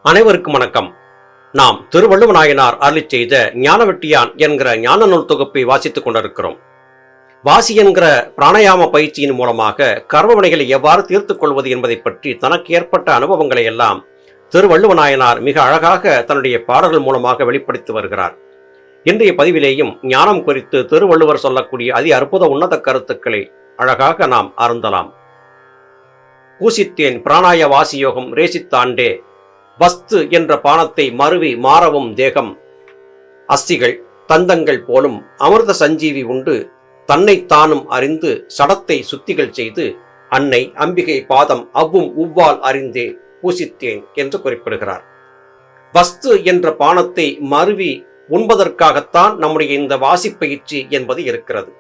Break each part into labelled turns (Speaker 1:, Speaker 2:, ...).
Speaker 1: அனைவருக்கும் வணக்கம். நாம் திருவள்ளுவ நாயனார் அருளிச் செய்த ஞானவெட்டியான் என்கிற ஞான நூல் தொகுப்பை வாசித்துக் கொண்டிருக்கிறோம். வாசி என்கிற பிராணாயாம பயிற்சியின் மூலமாக கர்மவினைகளை எவ்வாறு தீர்த்துக் கொள்வது என்பதை பற்றி தனக்கு ஏற்பட்ட அனுபவங்களை எல்லாம் திருவள்ளுவ நாயனார் மிக அழகாக தன்னுடைய பாடல்கள் மூலமாக வெளிப்படுத்தி வருகிறார். இன்றைய பதிவிலேயும் ஞானம் குறித்து திருவள்ளுவர் சொல்லக்கூடிய அதி அற்புத உன்னத கருத்துக்களை அழகாக நாம் அருந்தலாம். பூசித்தேன் பிராணாய வாசியோகம் ரேசித்தாண்டே வஸ்து என்ற பானத்தை மருவி மாறவும் தேகம் அஸ்திகள் தந்தங்கள் போலும் அமிர்த சஞ்சீவி உண்டு தன்னைத்தானும் அறிந்து சடத்தை சுத்திகள் செய்து அன்னை அம்பிகை பாதம் அவ்வும் உவ்வால் அறிந்தே பூசித்தேன் என்று குறிப்பிடுகிறார். வஸ்து என்ற பானத்தை மருவி உண்பதற்காகத்தான் நம்முடைய இந்த வாசிப்பயிற்சி என்பது இருக்கிறது.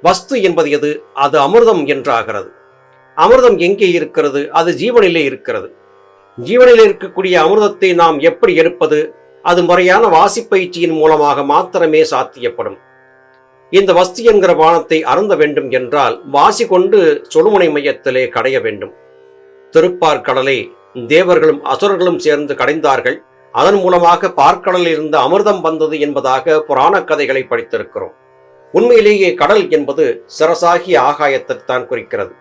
Speaker 1: வஸ்து என்பது எது? அது அமிர்தம் என்றாகிறது. அமிர்தம் எங்கே இருக்கிறது? அது ஜீவனிலே இருக்கிறது. ஜீவனில் இருக்கக்கூடிய அமிர்தத்தை நாம் எப்படி எடுப்பது? அது முறையான வாசிப்பயிற்சியின் மூலமாக மாத்திரமே சாத்தியப்படும். இந்த வஸ்து என்கிற பானத்தை அருந்த வேண்டும் என்றால் வாசி கொண்டு சொலுமுனை மையத்திலே கடைய வேண்டும். திருப்பார்கடலை தேவர்களும் அசுரர்களும் சேர்ந்து கடைந்தார்கள். அதன் மூலமாக பார்க்கடலில் இருந்து அமிர்தம் வந்தது என்பதாக புராண கதைகளை படித்திருக்கிறோம். உண்மையிலேயே கடல் என்பது சிரசாகிய ஆகாயத்தைத்தான் குறிக்கிறது.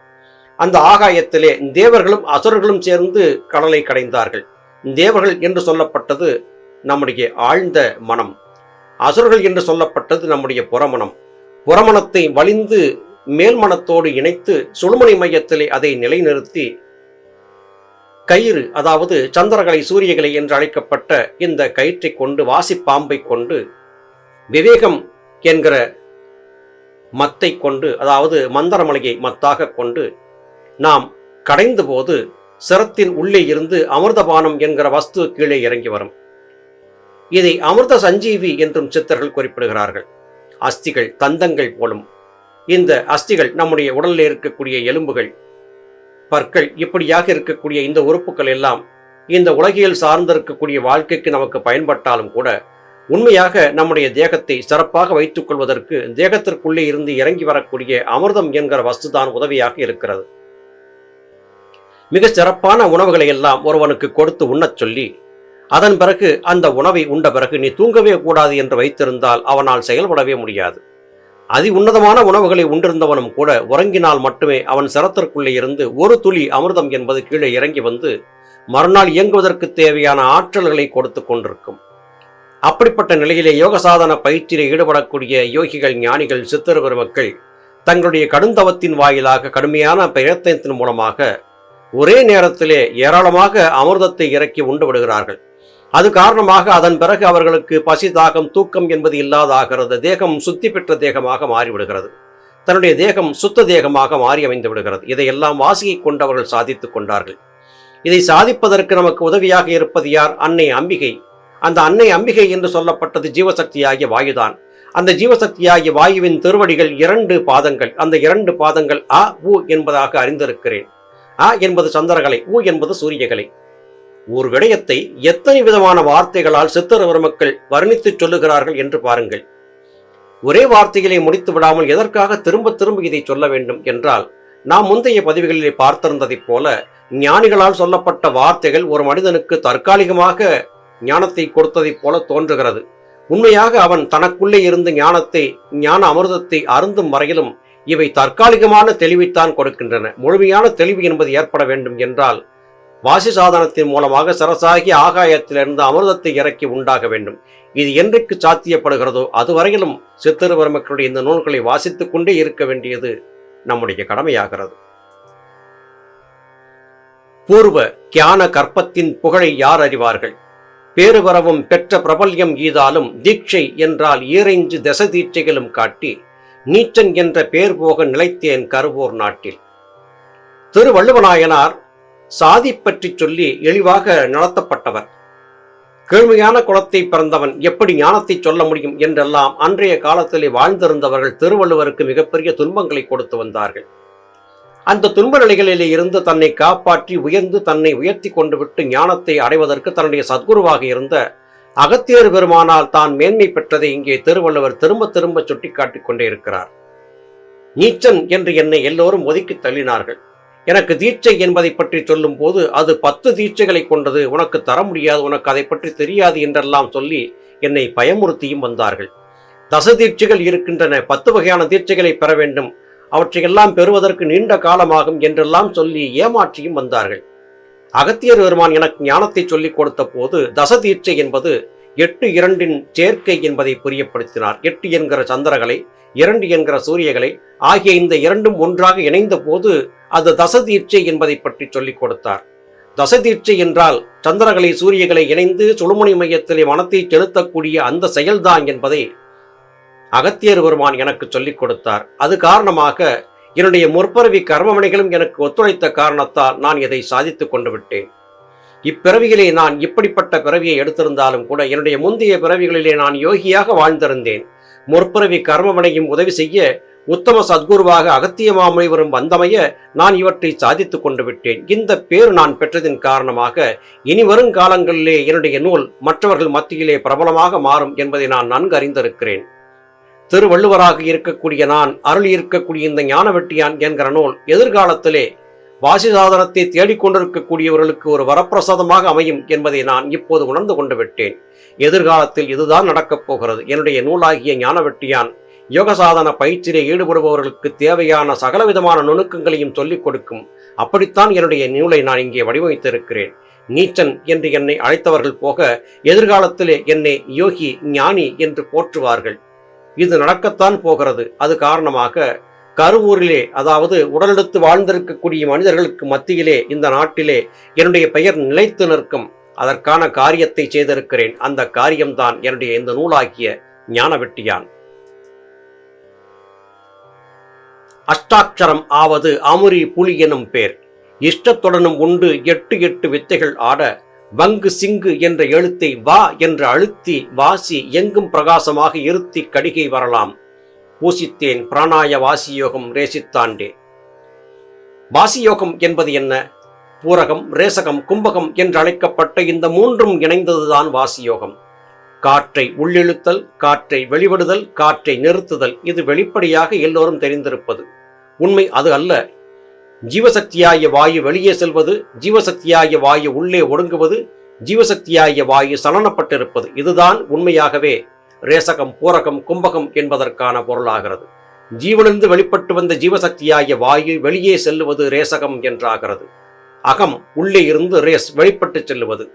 Speaker 1: அந்த ஆகாயத்திலே தேவர்களும் அசுரர்களும் சேர்ந்து கடலை கடைந்தார்கள். தேவர்கள் என்று சொல்லப்பட்டது நம்முடைய ஆழ்ந்த மனம், அசுரர்கள் என்று சொல்லப்பட்டது நம்முடைய புறமணம். புறமணத்தை வலிந்து மேல்மனத்தோடு இணைத்து சுழுமுனை மையத்திலே அதை நிலைநிறுத்தி கயிறு, அதாவது சந்திரகலை சூரியகலை என்று அழைக்கப்பட்ட இந்த கயிற்றை கொண்டு வாசிப்பாம்பை கொண்டு விவேகம் என்கிற மத்தை கொண்டு, அதாவது மந்தரமலையை மத்தாக கொண்டு நாம் கடைந்த போது சிரத்தின் உள்ளே இருந்து அமிர்தபானம் என்கிற வஸ்து கீழே இறங்கி வரும். இதை அமிர்த சஞ்சீவி என்றும் சித்தர்கள் குறிப்பிடுகிறார்கள். அஸ்திகள் தந்தங்கள் போலும் இந்த அஸ்திகள் நம்முடைய உடலில் இருக்கக்கூடிய எலும்புகள், பற்கள், இப்படியாக இருக்கக்கூடிய இந்த உறுப்புகள் எல்லாம் இந்த உலகியல் சார்ந்திருக்கக்கூடிய வாழ்க்கைக்கு நமக்கு பயன்பட்டாலும் கூட உண்மையாக நம்முடைய தேகத்தை சிறப்பாக வைத்துக் கொள்வதற்கு தேகத்திற்குள்ளே இருந்து இறங்கி வரக்கூடிய அமிர்தம் என்கிற வஸ்துதான் உதவியாக இருக்கிறது. மிக சிறப்பான உணவுகளை எல்லாம் ஒருவனுக்கு கொடுத்து உண்ணச் சொல்லி அதன் பிறகு அந்த உணவை உண்ட பிறகு நீ தூங்கவே கூடாது என்று வைத்திருந்தால் அவனால் செயல்படவே முடியாது. அதி உன்னதமான உணவுகளை உண்டிருந்தவனும் கூட உறங்கினால் மட்டுமே அவன் சிரத்திற்குள்ளே இருந்து ஒரு துளி அமிர்தம் என்பது கீழே இறங்கி வந்து மறுநாள் இயங்குவதற்கு தேவையான ஆற்றல்களை கொடுத்து கொண்டிருக்கும். அப்படிப்பட்ட நிலையிலே யோக சாதன பயிற்சியில் ஈடுபடக்கூடிய யோகிகள், ஞானிகள், சித்தர் பெருமக்கள் தங்களுடைய கடுந்தவத்தின் வாயிலாக கடுமையான பிரயத்தனத்தின் மூலமாக ஒரே நேரத்திலே ஏராளமாக அமிர்தத்தை இறக்கி உண்டு விடுகிறார்கள். அது காரணமாக அதன் பிறகு அவர்களுக்கு பசி, தாகம், தூக்கம் என்பது இல்லாதாகிறது. தேகம் சுத்தி பெற்ற தேகமாக மாறிவிடுகிறது. தன்னுடைய தேகம் சுத்த தேகமாக மாறி அமைந்து விடுகிறது. இதையெல்லாம் வாசியை கொண்டு அவர்கள் சாதித்துக் கொண்டார்கள். இதை சாதிப்பதற்கு நமக்கு உதவியாக இருப்பது யார்? அன்னை அம்பிகை. அந்த அன்னை அம்பிகை என்று சொல்லப்பட்டது ஜீவசக்தியாகிய வாயுதான். அந்த ஜீவசக்தியாகிய வாயுவின் திருவடிகள் 2 பாதங்கள். அந்த 2 பாதங்கள் அ உ என்பதாக அறிந்திருக்கிறேன். அ என்பது சந்திரகலை, உ என்பது சூரியகலை. ஒரு விடயத்தை எத்தனை விதமான வார்த்தைகளால் சித்தர் பெருமக்கள் வர்ணித்து சொல்லுகிறார்கள் என்று பாருங்கள். ஒரே வார்த்தைகளை முடித்து விடாமல் எதற்காக திரும்ப திரும்ப இதை சொல்ல வேண்டும் என்றால், நாம் முந்தைய பதிவுகளிலே பார்த்திருந்ததைப் போல ஞானிகளால் சொல்லப்பட்ட வார்த்தைகள் ஒரு மனிதனுக்கு தற்காலிகமாக ஞானத்தை கொடுத்ததைப் போல தோன்றுகிறது. உண்மையாக அவன் தனக்குள்ளே இருந்து ஞான அமிர்தத்தை அருந்தும் வரையிலும் இவை தற்காலிகமான தெளிவைத்தான் கொடுக்கின்றன. முழுமையான தெளிவு என்பது ஏற்பட வேண்டும் என்றால் வாசி சாதனத்தின் மூலமாக சரசாகிய ஆகாயத்திலிருந்து அமிர்தத்தை இறக்கி உண்டாக வேண்டும். இது என்றைக்கு சாத்தியப்படுகிறதோ அதுவரையிலும் சித்தர் பெருமக்களுடைய இந்த நூல்களை வாசித்துக் கொண்டே இருக்க வேண்டியது நம்முடைய கடமையாகிறது. பூர்வ கியான கற்பத்தின் புகழை யார் அறிவார்கள்? பேருவரவும் பெற்ற பிரபல்யம் ஈதாலும் தீட்சை என்றால் ஈரைஞ்சு தச தீட்சைகளும் காட்டி நீச்சன் என்ற பேர் போக நிலைத்தேன் கருவோர் நாட்டில். திருவள்ளுவநாயனார் சாதி பற்றி சொல்லி எளிவாக நடத்தப்பட்டவர். கேள்வியான குலத்தை பிறந்தவன் எப்படி ஞானத்தை சொல்ல முடியும் என்றெல்லாம் அன்றைய காலத்திலே வாழ்ந்திருந்தவர்கள் திருவள்ளுவருக்கு மிகப்பெரிய துன்பங்களை கொடுத்து வந்தார்கள். அந்த துன்ப நிலைகளிலே இருந்து தன்னை காப்பாற்றி உயர்ந்து தன்னை உயர்த்தி கொண்டு விட்டு ஞானத்தை அடைவதற்கு தன்னுடைய சத்குருவாக இருந்த அகத்தியர் பெருமானால் தான் மேன்மை பெற்றதை இங்கே திருவள்ளுவர் திரும்ப திரும்ப சுட்டிக்காட்டிக் கொண்டே இருக்கிறார். நீச்சன் என்று என்னை எல்லோரும் ஒதுக்கி தள்ளினார்கள். எனக்கு தீட்சை என்பதை பற்றி சொல்லும் போது அது 10 தீட்சைகளை கொண்டது, உனக்கு தர முடியாது, உனக்கு அதை பற்றி தெரியாது என்றெல்லாம் சொல்லி என்னை பயமுறுத்தியும் வந்தார்கள். தீட்சைகள் இருக்கின்றன, 10 வகையான தீட்சைகளை பெற வேண்டும், அவற்றையெல்லாம் பெறுவதற்கு நீண்ட காலமாகும் என்றெல்லாம் சொல்லி ஏமாற்றியும் வந்தார்கள். அகத்தியர் பெருமான் எனக்கு ஞானத்தை சொல்லிக் கொடுத்த போது தீட்சை என்பது 8 2 சேர்க்கை என்பதை புரியப்படுத்தினார். 8 என்கிற சந்திரகளை, 2 என்கிற சூரியகளை ஆகிய இந்த இரண்டும் ஒன்றாக இணைந்த போது அது தீட்சை என்பதை பற்றி சொல்லிக் கொடுத்தார். தீட்சை என்றால் சந்திரகளை சூரியகளை இணைந்து சுழுமுனை மையத்திலே மனத்தை செலுத்தக்கூடிய அந்த செயல்தான் என்பதை அகத்தியர் பெருமான் எனக்கு சொல்லிக் கொடுத்தார். அது காரணமாக என்னுடைய முற்பிறவி கர்மவினைகளும் எனக்கு ஒத்துழைத்த காரணத்தால் நான் இதை சாதித்துக் கொண்டு விட்டேன். இப்பிறவிகளே நான் இப்படிப்பட்ட பிறவியை எடுத்திருந்தாலும் கூட என்னுடைய முந்தைய பிறவிகளிலே நான் யோகியாக வாழ்ந்திருந்தேன். முற்பிறவி கர்மவினையும் உதவி செய்ய உத்தம சத்குருவாக அகத்திய மாமுனிவரும் வந்தமைய நான் இவற்றை சாதித்துக் கொண்டு விட்டேன். இந்த பேர் நான் பெற்றதின் காரணமாக இனி வரும் காலங்களிலே என்னுடைய நூல் மற்றவர்கள் மத்தியிலே பிரபலமாக மாறும் என்பதை நான் நன்கு அறிந்திருக்கிறேன். திருவள்ளுவராக இருக்கக்கூடிய நான் அருள் இருக்கக்கூடிய இந்த ஞான வெட்டியான் என்கிற நூல் எதிர்காலத்திலே வாசி சாதனத்தை தேடிக்கொண்டிருக்கக்கூடியவர்களுக்கு ஒரு வரப்பிரசாதமாக அமையும் என்பதை நான் இப்போது உணர்ந்து கொண்டு விட்டேன். எதிர்காலத்தில் இதுதான் நடக்கப் போகிறது. என்னுடைய நூலாகிய ஞான வெட்டியான் யோக சாதன பயிற்சியிலே ஈடுபடுபவர்களுக்கு தேவையான சகலவிதமான நுணுக்கங்களையும் சொல்லிக் கொடுக்கும். அப்படித்தான் என்னுடைய நூலை நான் இங்கே வடிவமைத்திருக்கிறேன். நீச்சன் என்று என்னை அழைத்தவர்கள் போக எதிர்காலத்திலே என்னை யோகி ஞானி என்று போற்றுவார்கள். இது நடக்கத்தான் போகிறது. அது காரணமாக கருவூரிலே, அதாவது உடலெடுத்து வாழ்ந்திருக்கக்கூடிய மனிதர்களுக்கு மத்தியிலே இந்த நாட்டிலே என்னுடைய பெயர் நிலைத்து நிற்கும். அதற்கான காரியத்தை செய்திருக்கிறேன். அந்த காரியம்தான் என்னுடைய இந்த நூலாகிய ஞான வெட்டியான். அஷ்டாட்சரம் ஆவது அமுரி புலி எனும் பேர். இஷ்டத்துடனும் உண்டு 8 8 வித்தைகள் ஆட, வங்கு சிங்கு என்ற எழுத்தை வா என்று அழுத்தி வாசி எங்கும் பிரகாசமாக இருத்தி கடிகை வரலாம். பூசித்தேன் பிராணாய வாசியோகம் ரேசித்தாண்டே. வாசியோகம் என்பது என்ன? பூரகம், ரேசகம், கும்பகம் என்று அழைக்கப்பட்ட இந்த மூன்றும் இணைந்ததுதான் வாசியோகம். காற்றை உள்ளிழுத்தல், காற்றை வெளிவிடுதல், காற்றை நிறுத்துதல், இது வெளிப்படையாக எல்லோரும் தெரிந்திருப்பது. உண்மை அது அல்ல. ஜீவசக்தியாகிய வாயு வெளியே செல்வது, ஜீவசக்தியாகிய வாயு உள்ளே ஒடுங்குவது, ஜீவசக்தியாகிய வாயு சலனப்பட்டிருப்பது, இதுதான் உண்மையாகவே ரேசகம், பூரகம், கும்பகம் என்பதற்கான பொருளாகிறது. ஜீவனிலிருந்து வெளிப்பட்டு வந்த ஜீவசக்தியாகிய வாயு வெளியே செல்லுவது ரேசகம் என்றாகிறது. அகம் உள்ளே இருந்து ரேஸ் வெளிப்பட்டு செல்லுவது.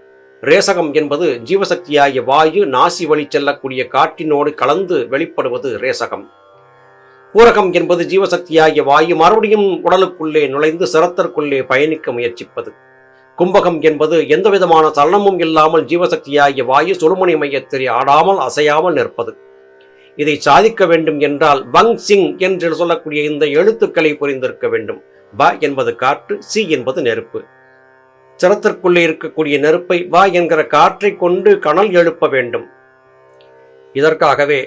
Speaker 1: ரேசகம் என்பது ஜீவசக்தியாகிய வாயு நாசி வழி செல்லக்கூடிய காற்றினோடு கலந்து வெளிப்படுவது ரேசகம். பூரகம் என்பது ஜீவசக்தியாகிய வாயு மறுபடியும் உடலுக்குள்ளே நுழைந்து சிரத்திற்குள்ளே பயணிக்க முயற்சிப்பது. கும்பகம் என்பது எந்தவிதமான சலனமும் இல்லாமல் ஜீவசக்தியாகிய வாயு சுழுமுனை மையத்தில் ஆடாமல் அசையாமல் நிற்பது. இதை சாதிக்க வேண்டும் என்றால் வங் சிங் என்று சொல்லக்கூடிய இந்த எழுத்துக்களை புரிந்திருக்க வேண்டும். வ என்பது காற்று, சி என்பது நெருப்பு. சிரத்திற்குள்ளே இருக்கக்கூடிய நெருப்பை வா என்கிற காற்றை கொண்டு கனல் எழுப்ப வேண்டும். இதற்காகவே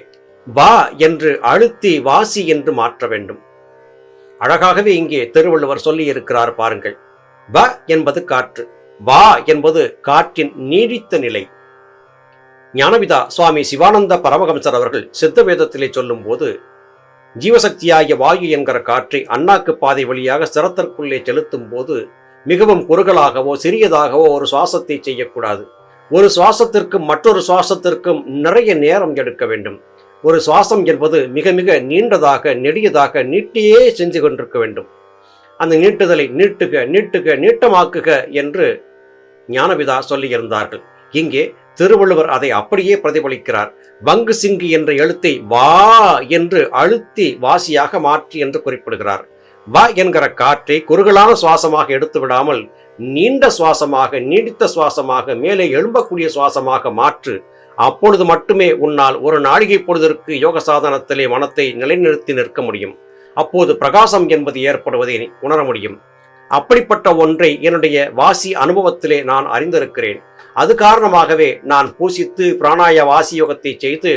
Speaker 1: வா என்று அழுத்தி வாசி என்று மாற்ற வேண்டும். அழகாகவே இங்கே திருவள்ளுவர் சொல்லி இருக்கிறார் பாருங்கள். வ என்பது காற்று, வா என்பது காற்றின் நீடித்த நிலை. ஞானபிதா சுவாமி சிவானந்த பரமஹம்சர் அவர்கள் சித்த வேதத்திலே சொல்லும் போது, ஜீவசக்தியாகிய வாயு என்கிற காற்றை அண்ணாக்கு பாதை வழியாக சிரத்திற்குள்ளே செலுத்தும் போது மிகவும் குறுகலாகவோ சிறியதாகவோ ஒரு சுவாசத்தை செய்யக்கூடாது. ஒரு சுவாசத்திற்கும் மற்றொரு சுவாசத்திற்கும் நிறைய நேரம் எடுக்க வேண்டும். ஒரு சுவாசம் என்பது மிக மிக நீண்டதாக நெடியதாக நீட்டியே செஞ்சு கொண்டிருக்க வேண்டும். அந்த நீட்டுதலை நீட்டுக நீட்டுக நீட்டமாக்குக என்று ஞானபிதா சொல்லியிருந்தார்கள். இங்கே திருவள்ளுவர் அதை அப்படியே பிரதிபலிக்கிறார். வங்கு சிங்கு என்ற எழுத்தை வா என்று அழுத்தி வாசியாக மாற்றி என்று குறிப்பிடுகிறார். வா என்கிற காற்றை குறுகலான சுவாசமாக எடுத்து விடாமல் நீண்ட சுவாசமாக, நீடித்த சுவாசமாக, மேலே எழும்பக்கூடிய சுவாசமாக மாற்று. அப்பொழுது மட்டுமே உன்னால் ஒரு நாழிகை பொழுதற்கு யோக சாதனத்திலே மனத்தை நிலைநிறுத்தி நிற்க முடியும். அப்போது பிரகாசம் என்பது ஏற்படுவதை உணர முடியும். அப்படிப்பட்ட ஒன்றை என்னுடைய வாசி அனுபவத்திலே நான் அறிந்திருக்கிறேன். அது காரணமாகவே நான் பூசித்து பிராணாய வாசி யோகத்தை செய்து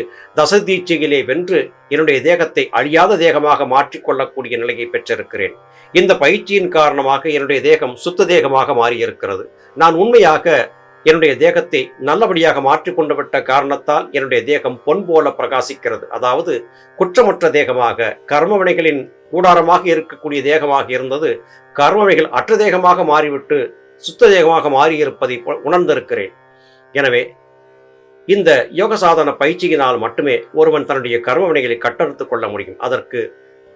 Speaker 1: தீட்சையிலே வென்று என்னுடைய தேகத்தை அழியாத தேகமாக மாற்றிக்கொள்ளக்கூடிய நிலையை பெற்றிருக்கிறேன். இந்த பயிற்சியின் காரணமாக என்னுடைய தேகம் சுத்த தேகமாக மாறியிருக்கிறது. நான் உண்மையாக என்னுடைய தேகத்தை நல்லபடியாக மாற்றிக்கொண்டு விட்ட காரணத்தால் என்னுடைய தேகம் பொன் போல பிரகாசிக்கிறது. அதாவது குற்றமற்ற தேகமாக, கர்மவினைகளின் கூடாரமாக இருக்கக்கூடிய தேகமாக இருந்தது கர்மவினைகள் அற்ற தேகமாக மாறிவிட்டு சுத்த தேகமாக மாறியிருப்பதை உணர்ந்திருக்கிறேன். எனவே இந்த யோக சாதன பயிற்சியினால் மட்டுமே ஒருவன் தன்னுடைய கர்மவினைகளை கட்டறுத்துக் கொள்ள முடியும். அதற்கு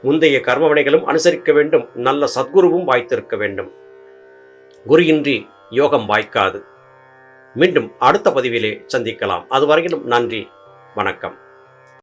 Speaker 1: முந்தைய கர்மவினைகளும் அனுசரிக்க வேண்டும், நல்ல சத்குருவும் வாய்த்திருக்க வேண்டும். குருயின்றி யோகம் வாய்க்காது. மீண்டும் அடுத்த பதிவிலே சந்திக்கலாம். அதுவரையிலும் நன்றி, வணக்கம்.